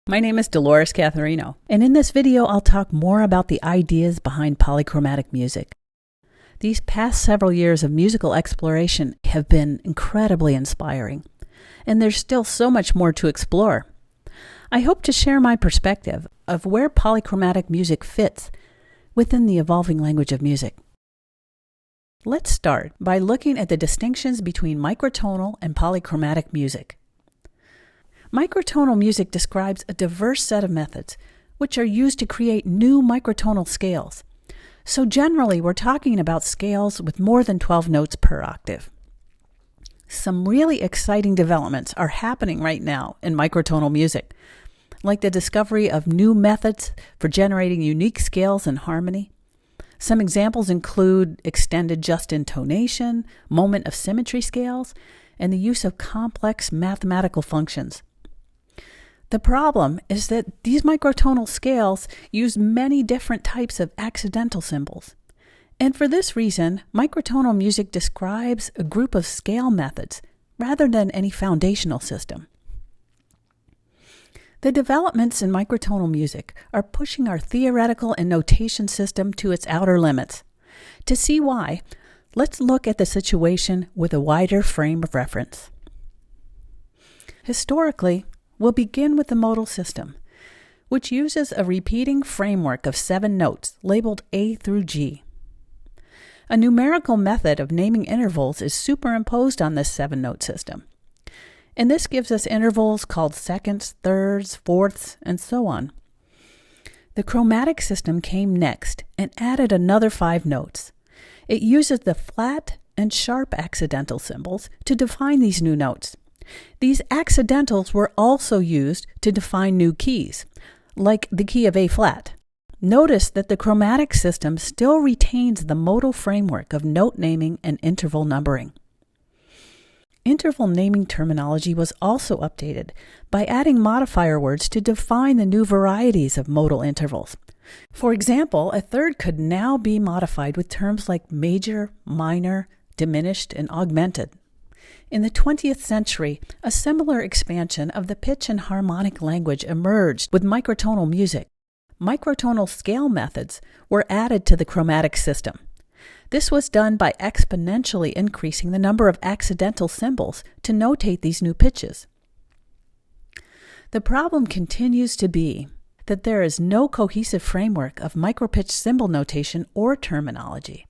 My name is Dolores Catharino, and in this video I'll talk more about the ideas behind polychromatic music. These past several years of musical exploration have been incredibly inspiring, and there's still so much more to explore. I hope to share my perspective of where polychromatic music fits within the evolving language of music. Let's start by looking at the distinctions between microtonal and polychromatic music. Microtonal music describes a diverse set of methods which are used to create new microtonal scales. So generally, we're talking about scales with more than 12 notes per octave. Some really exciting developments are happening right now in microtonal music, like the discovery of new methods for generating unique scales in harmony. Some examples include extended just intonation, moment of symmetry scales, and the use of complex mathematical functions. The problem is that these microtonal scales use many different types of accidental symbols. And for this reason, microtonal music describes a group of scale methods rather than any foundational system. The developments in microtonal music are pushing our theoretical and notation system to its outer limits. To see why, let's look at the situation with a wider frame of reference. Historically, we'll begin with the modal system, which uses a repeating framework of 7 notes labeled A through G. A numerical method of naming intervals is superimposed on this 7-note system, and this gives us intervals called seconds, thirds, fourths, and so on. The chromatic system came next and added another 5 notes. It uses the flat and sharp accidental symbols to define these new notes. These accidentals were also used to define new keys, like the key of A flat. Notice that the chromatic system still retains the modal framework of note naming and interval numbering. Interval naming terminology was also updated by adding modifier words to define the new varieties of modal intervals. For example, a third could now be modified with terms like major, minor, diminished, and augmented. In the 20th century, a similar expansion of the pitch and harmonic language emerged with microtonal music. Microtonal scale methods were added to the chromatic system. This was done by exponentially increasing the number of accidental symbols to notate these new pitches. The problem continues to be that there is no cohesive framework of micropitch symbol notation or terminology.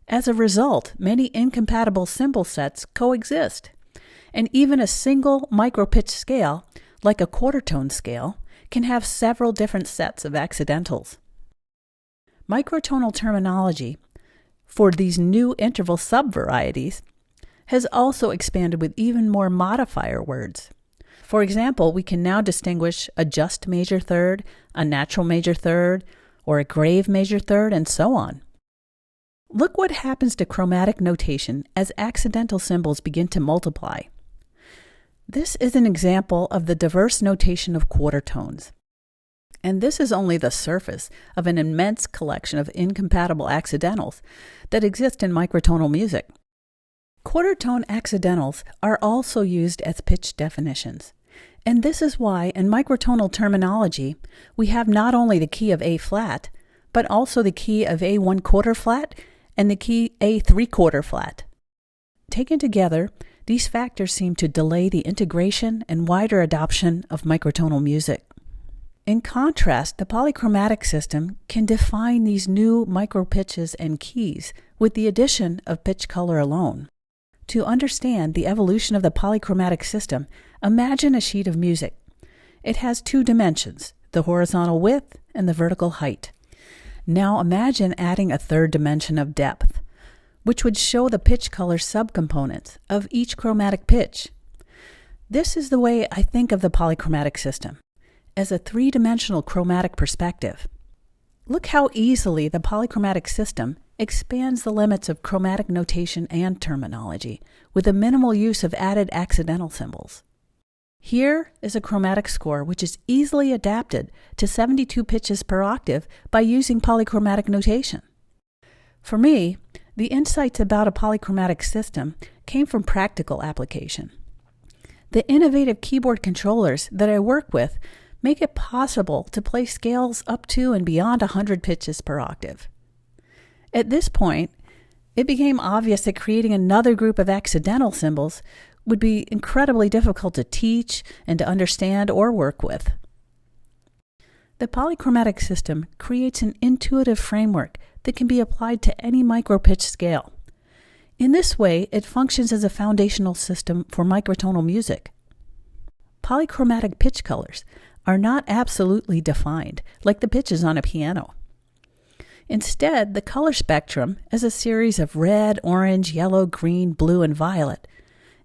As a result, many incompatible symbol sets coexist, and even a single micropitch scale, like a quarter-tone scale, can have several different sets of accidentals. Microtonal terminology for these new interval subvarieties has also expanded with even more modifier words. For example, we can now distinguish a just major third, a natural major third, or a grave major third, and so on. Look what happens to chromatic notation as accidental symbols begin to multiply. This is an example of the diverse notation of quarter tones. And this is only the surface of an immense collection of incompatible accidentals that exist in microtonal music. Quarter-tone accidentals are also used as pitch definitions. And this is why in microtonal terminology, we have not only the key of A flat, but also the key of A 1/4 flat and the key A 3/4 flat. Taken together, these factors seem to delay the integration and wider adoption of microtonal music. In contrast, the polychromatic system can define these new micropitches and keys with the addition of pitch color alone. To understand the evolution of the polychromatic system, imagine a sheet of music. It has 2 dimensions, the horizontal width and the vertical height. Now imagine adding a 3rd dimension of depth, which would show the pitch color subcomponents of each chromatic pitch. This is the way I think of the polychromatic system, as a 3-dimensional chromatic perspective. Look how easily the polychromatic system expands the limits of chromatic notation and terminology with a minimal use of added accidental symbols. Here is a chromatic score which is easily adapted to 72 pitches per octave by using polychromatic notation. For me, the insights about a polychromatic system came from practical application. The innovative keyboard controllers that I work with make it possible to play scales up to and beyond 100 pitches per octave. At this point, it became obvious that creating another group of accidental symbols would be incredibly difficult to teach and to understand or work with. The polychromatic system creates an intuitive framework that can be applied to any micropitch scale. In this way, it functions as a foundational system for microtonal music. Polychromatic pitch colors are not absolutely defined, like the pitches on a piano. Instead, the color spectrum, as a series of red, orange, yellow, green, blue, and violet,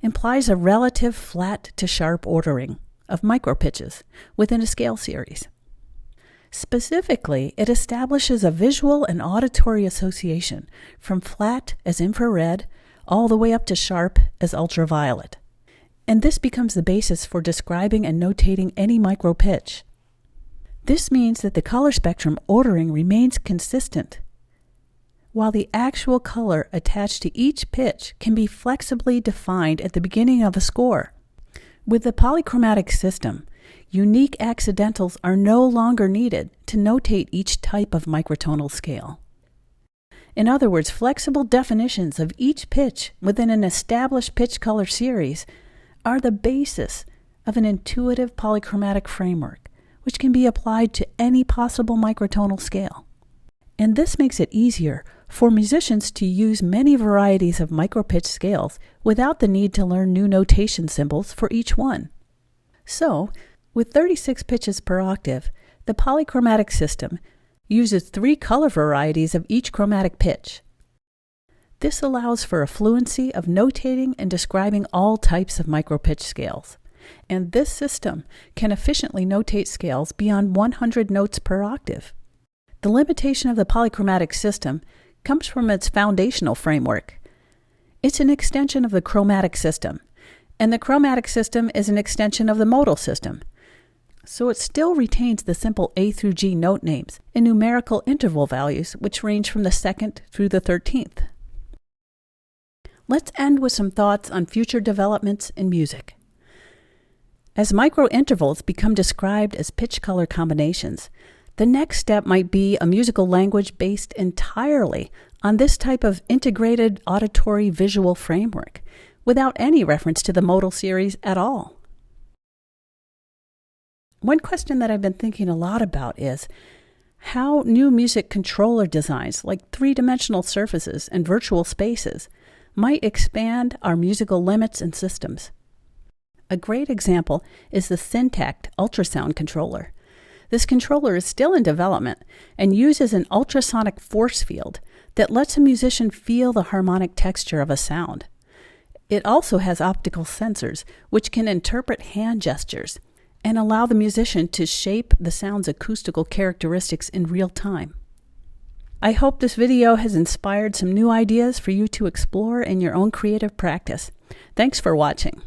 implies a relative flat to sharp ordering of micropitches within a scale series. Specifically, it establishes a visual and auditory association from flat as infrared all the way up to sharp as ultraviolet. And this becomes the basis for describing and notating any micropitch. This means that the color spectrum ordering remains consistent, while the actual color attached to each pitch can be flexibly defined at the beginning of a score. With the polychromatic system, unique accidentals are no longer needed to notate each type of microtonal scale. In other words, flexible definitions of each pitch within an established pitch color series are the basis of an intuitive polychromatic framework, which can be applied to any possible microtonal scale. And this makes it easier for musicians to use many varieties of micropitch scales without the need to learn new notation symbols for each one. So, with 36 pitches per octave, the polychromatic system uses 3 color varieties of each chromatic pitch. This allows for a fluency of notating and describing all types of micropitch scales. And this system can efficiently notate scales beyond 100 notes per octave. The limitation of the polychromatic system comes from its foundational framework. It's an extension of the chromatic system, and the chromatic system is an extension of the modal system. So it still retains the simple A through G note names and numerical interval values, which range from the 2nd through the 13th. Let's end with some thoughts on future developments in music. As microintervals become described as pitch color combinations, the next step might be a musical language based entirely on this type of integrated auditory visual framework, without any reference to the modal series at all. One question that I've been thinking a lot about is how new music controller designs like 3-dimensional surfaces and virtual spaces might expand our musical limits and systems. A great example is the Syntact ultrasound controller. This controller is still in development and uses an ultrasonic force field that lets a musician feel the harmonic texture of a sound. It also has optical sensors which can interpret hand gestures and allow the musician to shape the sound's acoustical characteristics in real time. I hope this video has inspired some new ideas for you to explore in your own creative practice. Thanks for watching.